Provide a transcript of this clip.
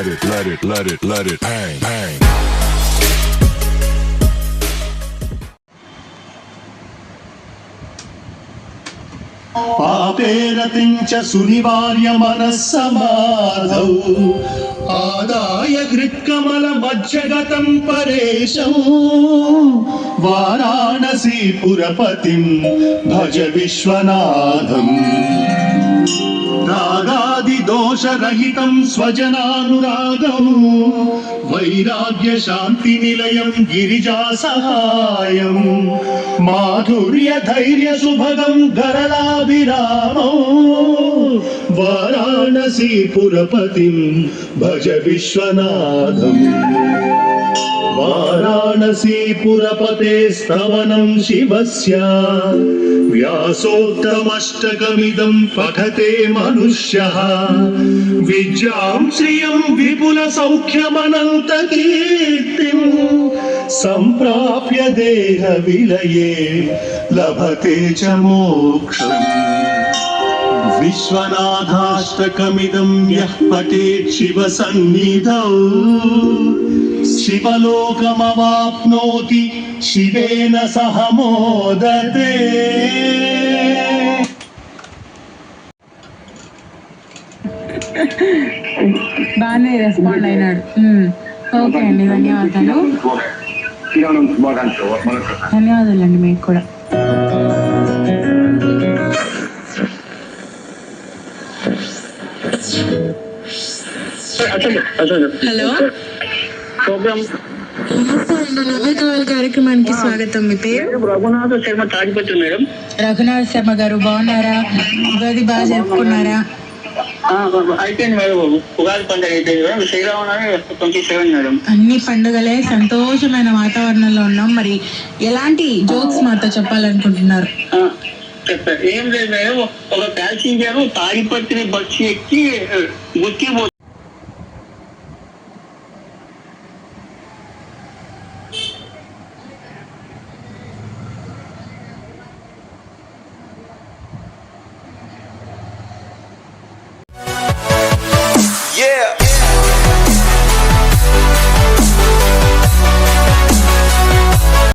let it bang, bang. పాపేరతించ సునివార్య మనస్సమాధౌ ఆదాయ గృత్కమల మధ్యగతం పరేశం వారాణసీపురపతిం భజ విశ్వనాథం రాగాది దోషరహితం స్వజనానురాగం వైరాగ్య శాంతి నిలయం గిరిజా సహాయం మాధుర్య ధైర్య సుభగం గరళాభిరామం వారాణసీపురపతిం భజ విశ్వనాథం వారాణసీపురపతే స్తవనం శివస్య వ్యాసోక్తమష్టకమిదం పఠతే మనుష్యః విద్యాం శ్రియం విపుల సౌఖ్యమనంత కీర్తిం సంప్రాప్య దేహ విలయే లభతే చ మోక్షం విశ్వనాథాష్టకమిదం యః పఠేత్ శివ సన్నిధౌ శివలోకమవాప్నోతి శివేన సహ మోదతే. బాగానే రెస్పాండ్ అయినాడు. ఓకే అండి, ధన్యవాదాలు. ధన్యవాదాలండి మీకు కూడా. హలో, నమస్తే అండి. నవ్వే కావాలి కార్యక్రమానికి స్వాగతం. మీ పేరు? రఘునాథ శర్మ తాడిపత్రి మేడం. రఘునాథ్ శర్మ గారు బాగున్నారా? ఉగాది బాగా జరుపుకున్నారా? అయిపోయింది మేడం. ఉగాది పండుగ అయిపోయింది మేడం. శ్రీరామనవమి 27 మేడం. అన్ని పండుగలే, సంతోషమైన వాతావరణంలో ఉన్నాం. మరి ఎలాంటి జోక్స్ మాతో చెప్పాలనుకుంటున్నారు? చెప్పారు. ఏం లేదు మేడం, ఒక ప్యాసింజర్ తాడిపత్రి బస్సు ఎక్కి గుత్తి